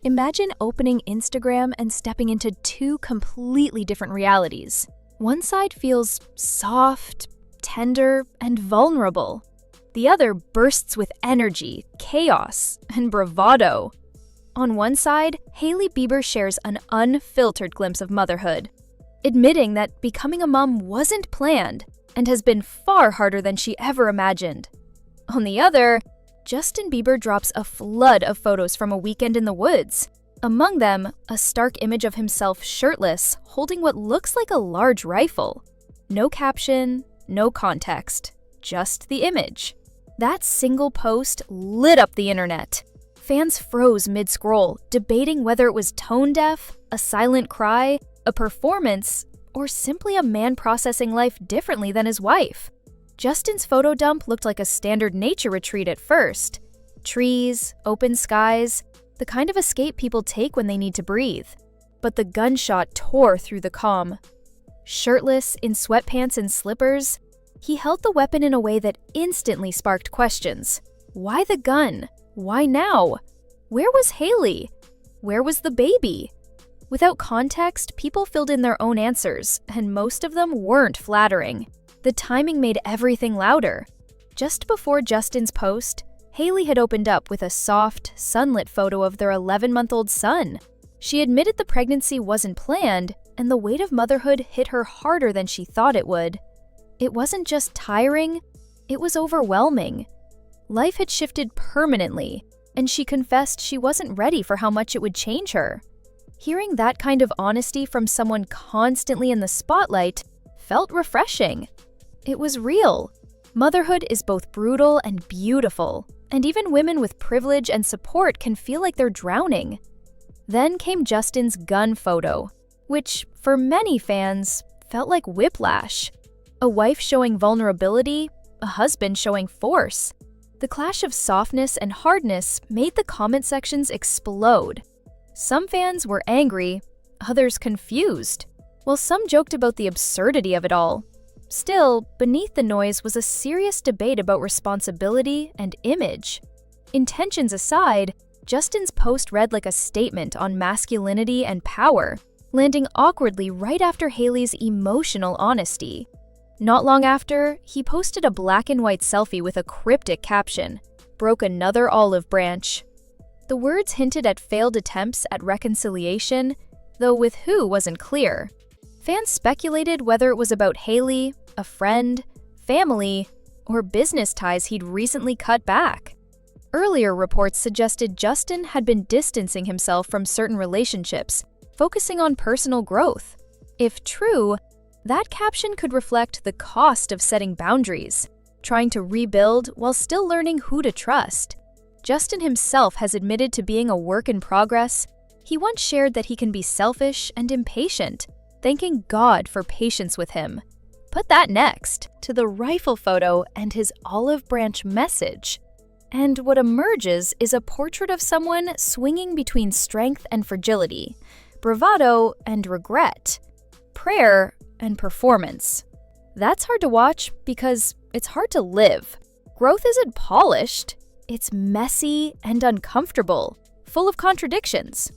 Imagine opening Instagram and stepping into two completely different realities. One side feels soft, tender, and vulnerable. The other bursts with energy, chaos, and bravado. On one side, Hailey Bieber shares an unfiltered glimpse of motherhood, admitting that becoming a mom wasn't planned and has been far harder than she ever imagined. On the other, Justin Bieber drops a flood of photos from a weekend in the woods. Among them, a stark image of himself shirtless, holding what looks like a large rifle. No caption, no context, just the image. That single post lit up the internet. Fans froze mid-scroll, debating whether it was tone-deaf, a silent cry, a performance, or simply a man processing life differently than his wife. Justin's photo dump looked like a standard nature retreat at first. Trees, open skies, the kind of escape people take when they need to breathe. But the gunshot tore through the calm. Shirtless, in sweatpants and slippers, he held the weapon in a way that instantly sparked questions. Why the gun? Why now? Where was Hailey? Where was the baby? Without context, people filled in their own answers, and most of them weren't flattering. The timing made everything louder. Just before Justin's post, Hailey had opened up with a soft, sunlit photo of their 11-month-old son. She admitted the pregnancy wasn't planned, and the weight of motherhood hit her harder than she thought it would. It wasn't just tiring, it was overwhelming. Life had shifted permanently, and she confessed she wasn't ready for how much it would change her. Hearing that kind of honesty from someone constantly in the spotlight felt refreshing. It was real. Motherhood is both brutal and beautiful, and even women with privilege and support can feel like they're drowning. Then came Justin's gun photo, which, for many fans, felt like whiplash. A wife showing vulnerability, a husband showing force. The clash of softness and hardness made the comment sections explode. Some fans were angry, others confused, while some joked about the absurdity of it all. Still, beneath the noise was a serious debate about responsibility and image. Intentions aside, Justin's post read like a statement on masculinity and power, landing awkwardly right after Hailey's emotional honesty. Not long after, he posted a black and white selfie with a cryptic caption, "Broke another olive branch." The words hinted at failed attempts at reconciliation, though with who wasn't clear. Fans speculated whether it was about Hailey, a friend, family, or business ties he'd recently cut back. Earlier reports suggested Justin had been distancing himself from certain relationships, focusing on personal growth. If true, that caption could reflect the cost of setting boundaries, trying to rebuild while still learning who to trust. Justin himself has admitted to being a work in progress. He once shared that he can be selfish and impatient, thanking God for patience with him. Put that next to the rifle photo and his olive branch message. And what emerges is a portrait of someone swinging between strength and fragility, bravado and regret, prayer and performance. That's hard to watch because it's hard to live. Growth isn't polished, it's messy and uncomfortable, full of contradictions.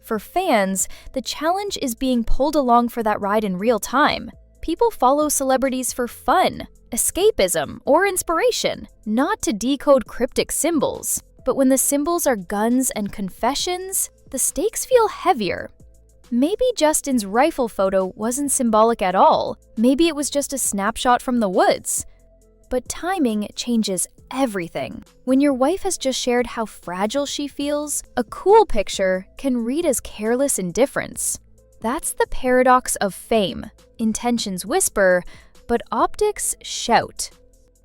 For fans, the challenge is being pulled along for that ride in real time. People follow celebrities for fun, escapism, or inspiration, not to decode cryptic symbols. But when the symbols are guns and confessions, the stakes feel heavier. Maybe Justin's rifle photo wasn't symbolic at all. Maybe it was just a snapshot from the woods. But timing changes everything. When your wife has just shared how fragile she feels, a cool picture can read as careless indifference. That's the paradox of fame. Intentions whisper, but optics shout.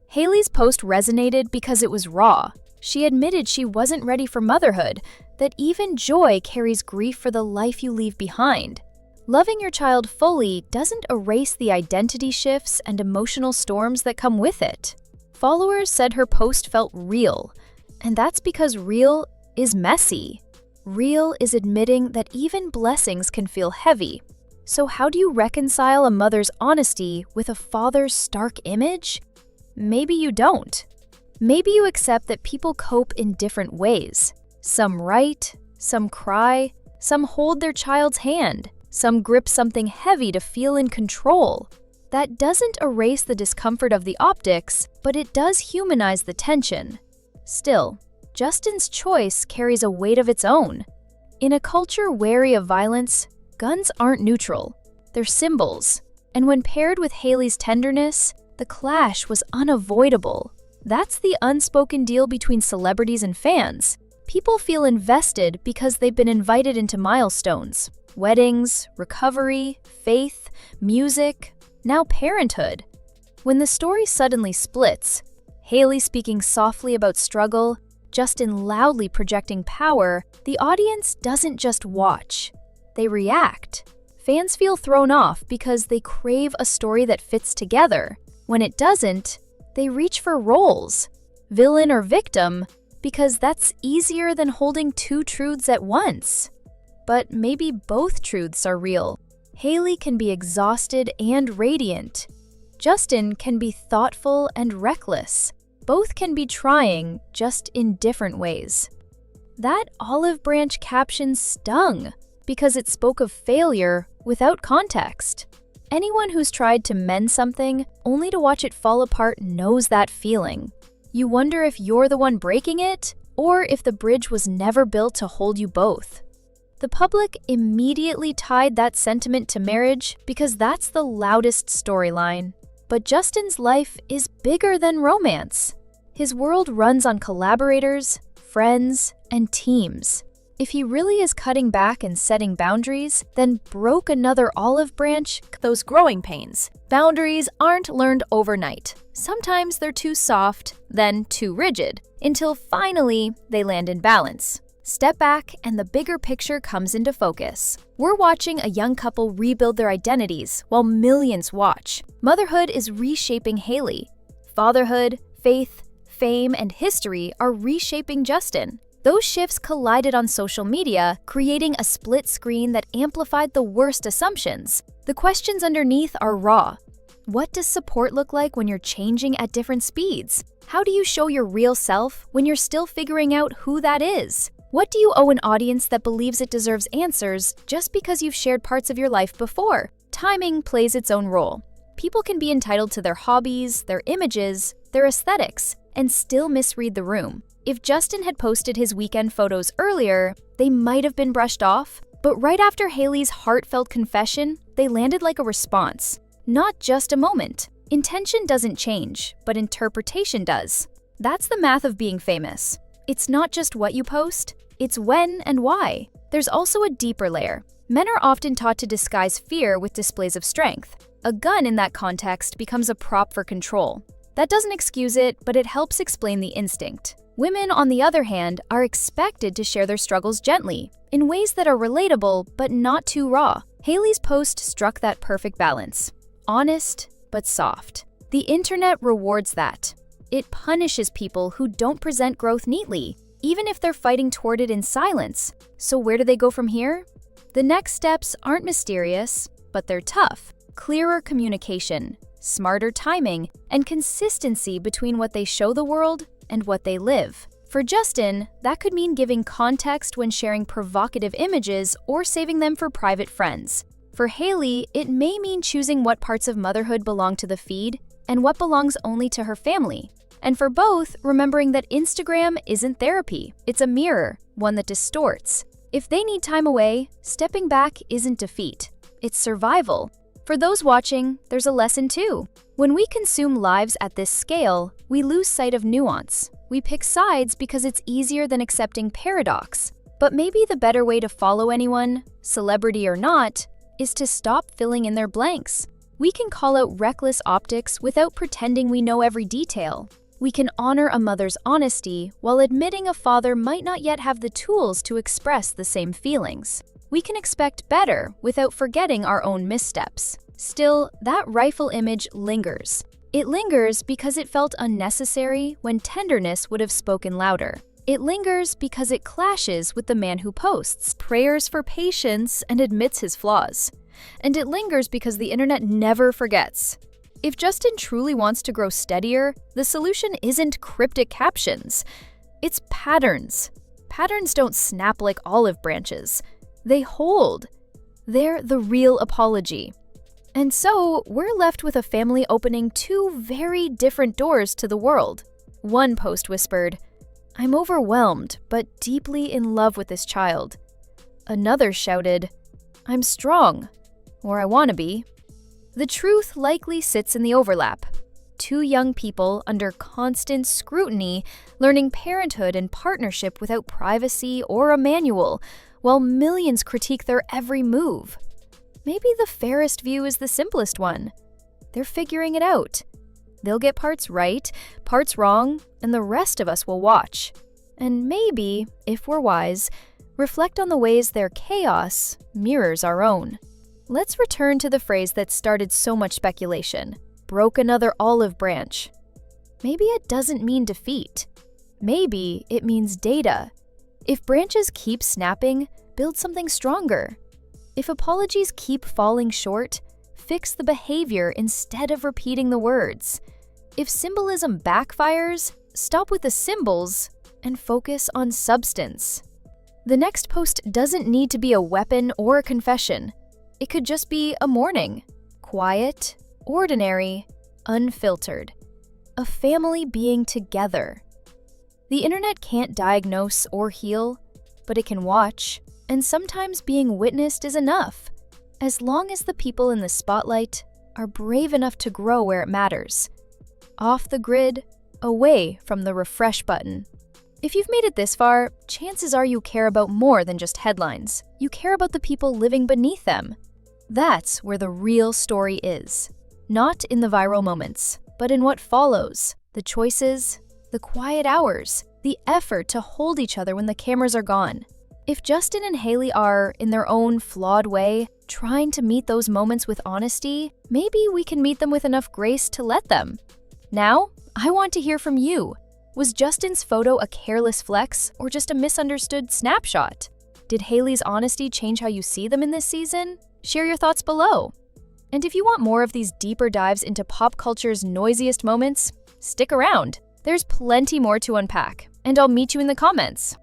Hailey's post resonated because it was raw. She admitted she wasn't ready for motherhood, that even joy carries grief for the life you leave behind. Loving your child fully doesn't erase the identity shifts and emotional storms that come with it. Followers said her post felt real, and that's because real is messy. Real is admitting that even blessings can feel heavy. So how do you reconcile a mother's honesty with a father's stark image? Maybe you don't. Maybe you accept that people cope in different ways. Some write, Some cry, some hold their child's hand, some grip something heavy to feel in control. That doesn't erase the discomfort of the optics, but it does humanize the tension. Still, Justin's choice carries a weight of its own. In a culture wary of violence, guns aren't neutral. They're symbols. And when paired with Hailey's tenderness, the clash was unavoidable. That's the unspoken deal between celebrities and fans. People feel invested because they've been invited into milestones. Weddings, recovery, faith, music, now parenthood. When the story suddenly splits, Hailey speaking softly about struggle, Justin loudly projecting power, the audience doesn't just watch. They react. Fans feel thrown off because they crave a story that fits together. When it doesn't, they reach for roles, villain or victim, because that's easier than holding two truths at once. But maybe both truths are real. Hailey can be exhausted and radiant. Justin can be thoughtful and reckless. Both can be trying, just in different ways. That olive branch caption stung because it spoke of failure without context. Anyone who's tried to mend something only to watch it fall apart knows that feeling. You wonder if you're the one breaking it, or if the bridge was never built to hold you both. The public immediately tied that sentiment to marriage because that's the loudest storyline. But Justin's life is bigger than romance. His world runs on collaborators, friends, and teams. If he really is cutting back and setting boundaries, then broke another olive branch, those growing pains. Boundaries aren't learned overnight. Sometimes they're too soft, then too rigid, until finally they land in balance. Step back and the bigger picture comes into focus. We're watching a young couple rebuild their identities while millions watch. Motherhood is reshaping Hailey. Fatherhood, faith, fame, and history are reshaping Justin. Those shifts collided on social media, creating a split screen that amplified the worst assumptions. The questions underneath are raw. What does support look like when you're changing at different speeds? How do you show your real self when you're still figuring out who that is? What do you owe an audience that believes it deserves answers just because you've shared parts of your life before? Timing plays its own role. People can be entitled to their hobbies, their images, their aesthetics, and still misread the room. If Justin had posted his weekend photos earlier, they might have been brushed off, but right after Hailey's heartfelt confession, they landed like a response. Not just a moment. Intention doesn't change, but interpretation does. That's the math of being famous. It's not just what you post, it's when and why. There's also a deeper layer. Men are often taught to disguise fear with displays of strength. A gun in that context becomes a prop for control. That doesn't excuse it, but it helps explain the instinct. Women, on the other hand, are expected to share their struggles gently, in ways that are relatable but not too raw. Hailey's post struck that perfect balance. Honest, but soft. The internet rewards that. It punishes people who don't present growth neatly, even if they're fighting toward it in silence. So where do they go from here? The next steps aren't mysterious, but they're tough. Clearer communication, smarter timing, and consistency between what they show the world and what they live. For Justin, that could mean giving context when sharing provocative images or saving them for private friends. For Hailey, it may mean choosing what parts of motherhood belong to the feed and what belongs only to her family. And for both, remembering that Instagram isn't therapy, it's a mirror, one that distorts. If they need time away, stepping back isn't defeat, it's survival. For those watching, there's a lesson too. When we consume lives at this scale, we lose sight of nuance. We pick sides because it's easier than accepting paradox. But maybe the better way to follow anyone, celebrity or not, is to stop filling in their blanks. We can call out reckless optics without pretending we know every detail. We can honor a mother's honesty while admitting a father might not yet have the tools to express the same feelings. We can expect better without forgetting our own missteps. Still, that rifle image lingers. It lingers because it felt unnecessary when tenderness would have spoken louder. It lingers because it clashes with the man who posts prayers for patience and admits his flaws. And it lingers because the internet never forgets. If Justin truly wants to grow steadier, the solution isn't cryptic captions. It's patterns. Patterns don't snap like olive branches. They hold. They're the real apology. And so, we're left with a family opening two very different doors to the world. One post whispered, "I'm overwhelmed, but deeply in love with this child." Another shouted, "I'm strong," or "I want to be." The truth likely sits in the overlap. Two young people under constant scrutiny, learning parenthood and partnership without privacy or a manual, while millions critique their every move. Maybe the fairest view is the simplest one. They're figuring it out. They'll get parts right, parts wrong, and the rest of us will watch. And maybe, if we're wise, reflect on the ways their chaos mirrors our own. Let's return to the phrase that started so much speculation: broke another olive branch. Maybe it doesn't mean defeat. Maybe it means data. If branches keep snapping, build something stronger. If apologies keep falling short, fix the behavior instead of repeating the words. If symbolism backfires, stop with the symbols and focus on substance. The next post doesn't need to be a weapon or a confession. It could just be a morning. Quiet, ordinary, unfiltered. A family being together. The internet can't diagnose or heal, but it can watch, and sometimes being witnessed is enough, as long as the people in the spotlight are brave enough to grow where it matters. Off the grid, away from the refresh button. If you've made it this far, chances are you care about more than just headlines. You care about the people living beneath them. That's where the real story is. Not in the viral moments, but in what follows. The choices, the quiet hours, the effort to hold each other when the cameras are gone. If Justin and Hailey are, in their own flawed way, trying to meet those moments with honesty, maybe we can meet them with enough grace to let them. Now, I want to hear from you. Was Justin's photo a careless flex or just a misunderstood snapshot? Did Hailey's honesty change how you see them in this season? Share your thoughts below. And if you want more of these deeper dives into pop culture's noisiest moments, stick around. There's plenty more to unpack, and I'll meet you in the comments.